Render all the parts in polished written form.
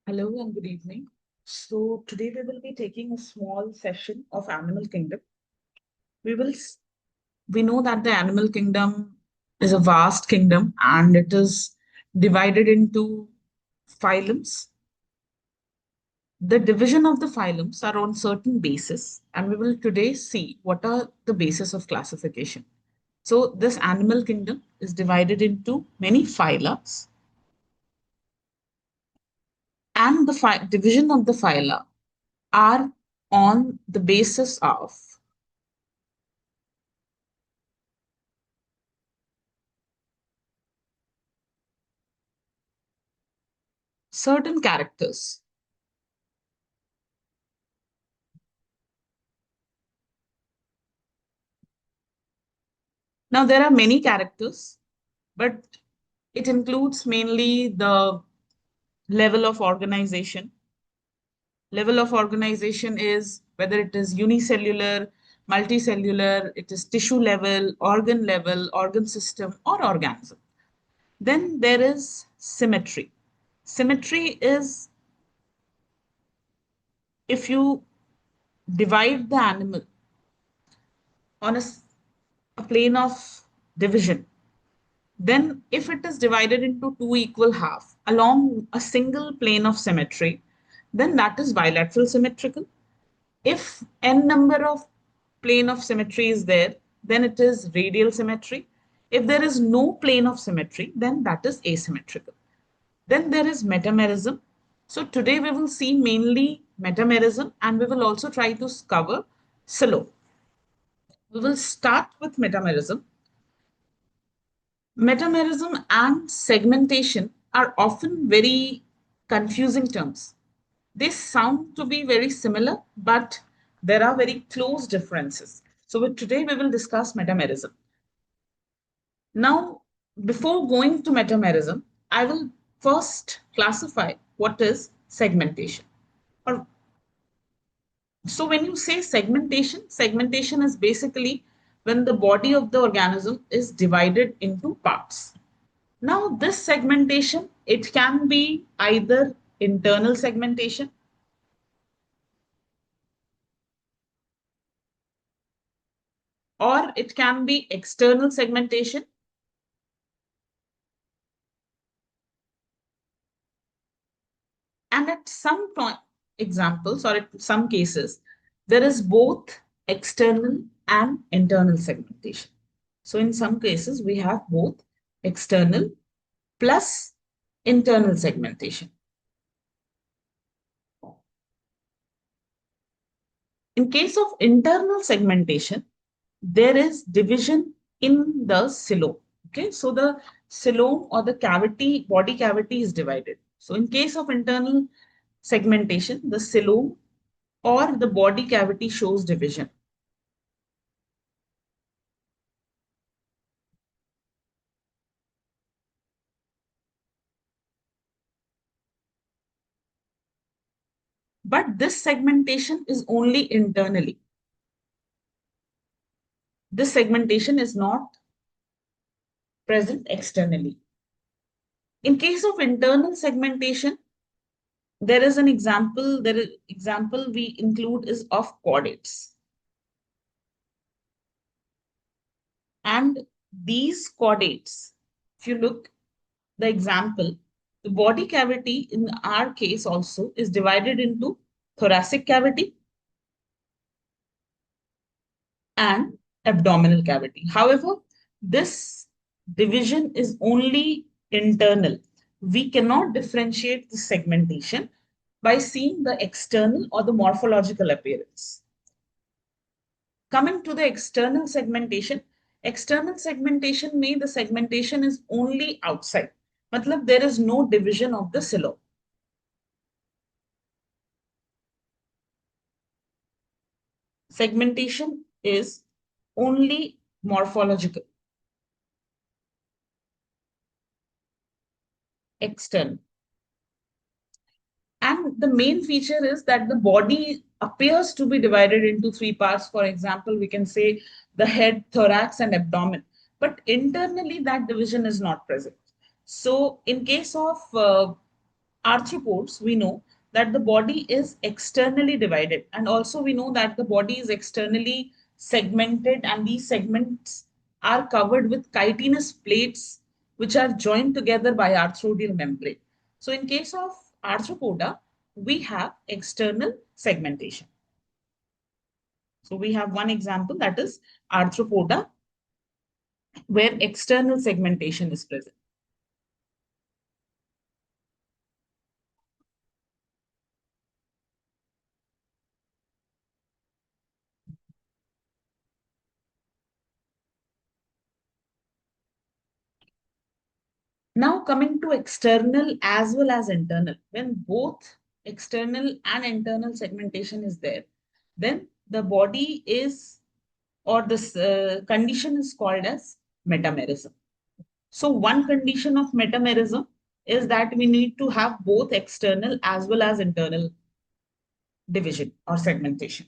Hello and good evening. So today we will be taking a small session of animal kingdom. We will we know that the animal kingdom is a vast kingdom and it is divided into phylums. The division of the phylums are on certain basis, and we will today see what are the basis of classification. So this animal kingdom is divided into many phyla, and the division of the phyla are on the basis of certain characters. Now, there are many characters, but it includes mainly the level of organization. Level of organization is whether it is unicellular, multicellular, it is tissue level, organ system, or organism. Then there is symmetry. Symmetry is if you divide the animal on a plane of division. Then, if it is divided into two equal halves along a single plane of symmetry, then that is bilateral symmetrical. If n number of plane of symmetry is there, then it is radial symmetry. If there is no plane of symmetry, then that is asymmetrical. Then there is metamerism. So today we will see mainly metamerism, and we will also try to cover silo. We will start with metamerism. Metamerism and segmentation are often very confusing terms. They sound to be very similar, but there are very close differences. So today we will discuss metamerism. Now, before going to metamerism, I will first classify what is segmentation. Or so when you say segmentation, segmentation is basically when the body of the organism is divided into parts. Now, this segmentation, it can be either internal segmentation or it can be external segmentation. And at some point, examples or at some cases, there is both external and internal segmentation. So in some cases, we have both external plus internal segmentation. In case of internal segmentation, there is division in the coelom. Okay, so the coelom or the cavity, body cavity is divided. So in case of internal segmentation, the coelom or the body cavity shows division. But this segmentation is only internally. This segmentation is not present externally. In case of internal segmentation, there is an example. There is example we include is of chordates. And these chordates, if you look the example, the body cavity in our case also is divided into thoracic cavity and abdominal cavity. However, this division is only internal. We cannot differentiate the segmentation by seeing the external or the morphological appearance. Coming to the external segmentation means the segmentation is only outside. Matlab, there is no division of the coelom. Segmentation is only morphological, external. And the main feature is that the body appears to be divided into three parts. For example, we can say the head, thorax, and abdomen. But internally, that division is not present. So, in case of arthropods, we know that the body is externally divided, and also we know that the body is externally segmented, and these segments are covered with chitinous plates which are joined together by arthroidal membrane. So in case of arthropoda, we have external segmentation. So we have one example, that is arthropoda, where external segmentation is present. Now coming to external as well as internal, when both external and internal segmentation is there, then the body is, or this condition is called as metamerism. So one condition of metamerism is that we need to have both external as well as internal division or segmentation.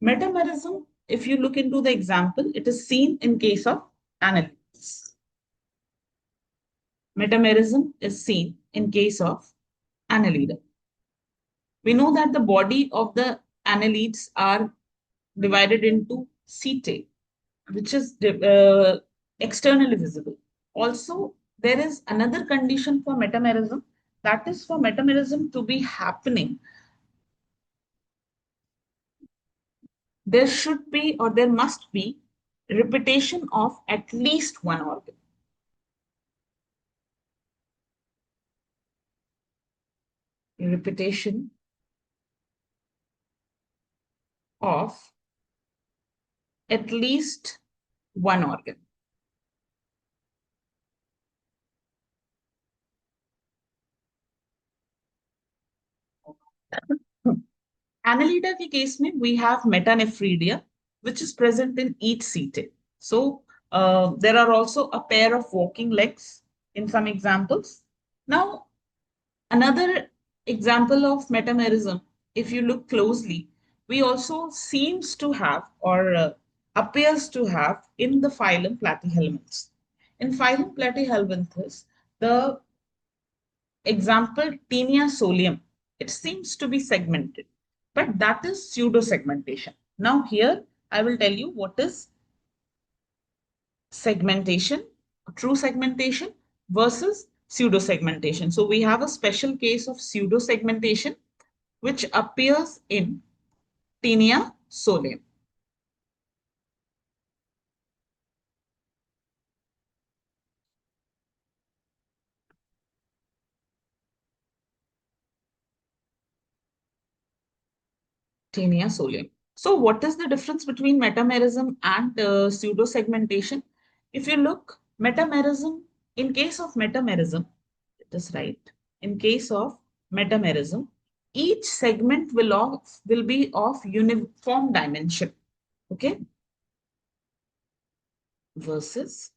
Metamerism, if you look into the example, it is seen in case of annelids. Metamerism is seen in case of annelida. We know that the body of the annelids are divided into setae, which is externally visible. Also, there is another condition for metamerism, that is for metamerism to be happening, there should be or there must be repetition of at least one organ. Repetition of at least one organ. Annelida के case में we have metanephridia, which is present in each setae. So there are also a pair of walking legs in some examples. Now, another example of metamerism, if you look closely, we also seems to have or appears to have in the phylum Platyhelminths. In phylum Platyhelminths, the example Taenia solium, it seems to be segmented, but that is pseudo segmentation. Now here I will tell you what is segmentation, true segmentation versus pseudo segmentation. So we have a special case of pseudo segmentation which appears in Taenia solium. Taenia solium. So what is the difference between metamerism and pseudo segmentation? If you look, metamerism, in case of metamerism, it is right. In case of metamerism, each segment will be of uniform dimension. Okay. Versus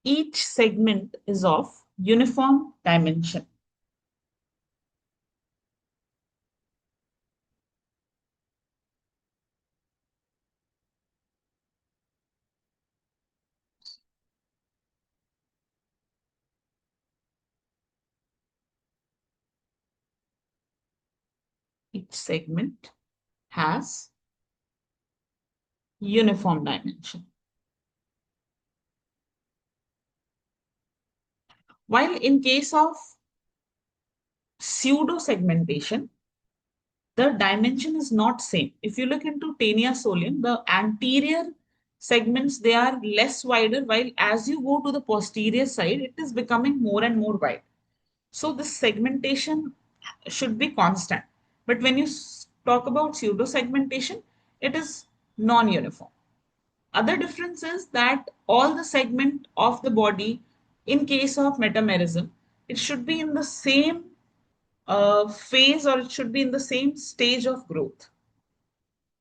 each segment is of uniform dimension. Each segment has uniform dimension. While in case of pseudo segmentation, the dimension is not same. If you look into Taenia solium, the anterior segments, they are less wider, while as you go to the posterior side, it is becoming more and more wide. So the segmentation should be constant. But when you talk about pseudo segmentation, it is non-uniform. Other difference is that all the segment of the body, in case of metamerism, it should be in the same phase, or it should be in the same stage of growth.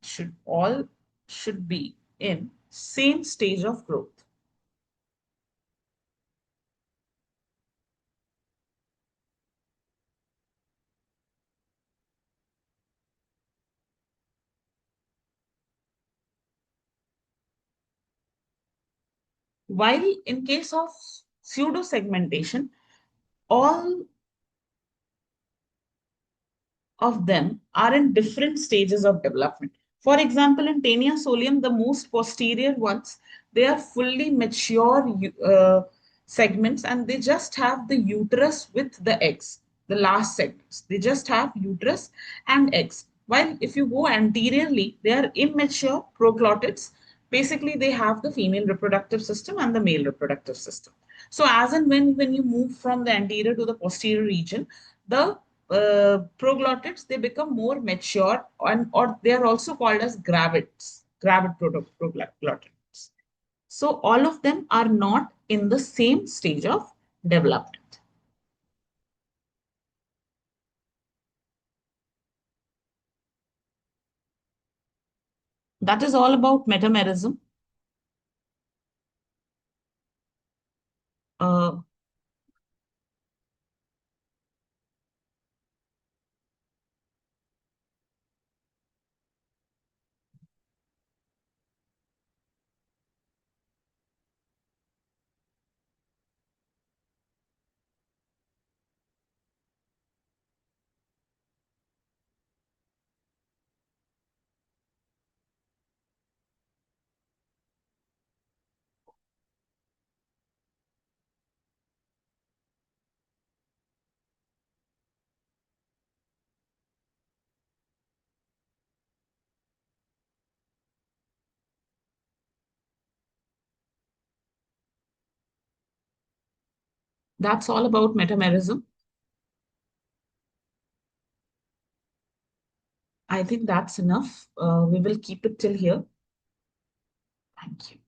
Should be in same stage of growth. While in case of pseudo segmentation, all of them are in different stages of development. For example, in Tania solium, the most posterior ones, they are fully mature segments and they just have the uterus with the eggs, the last segments. They just have uterus and eggs. While if you go anteriorly, they are immature proglottids. Basically, they have the female reproductive system and the male reproductive system. So, as and when you move from the anterior to the posterior region, the proglottids they become more mature and or they are also called as gravid proglottids. So all of them are not in the same stage of development. That is all about metamerism. Uh, that's all about metamerism. I think that's enough. We will keep it till here. Thank you.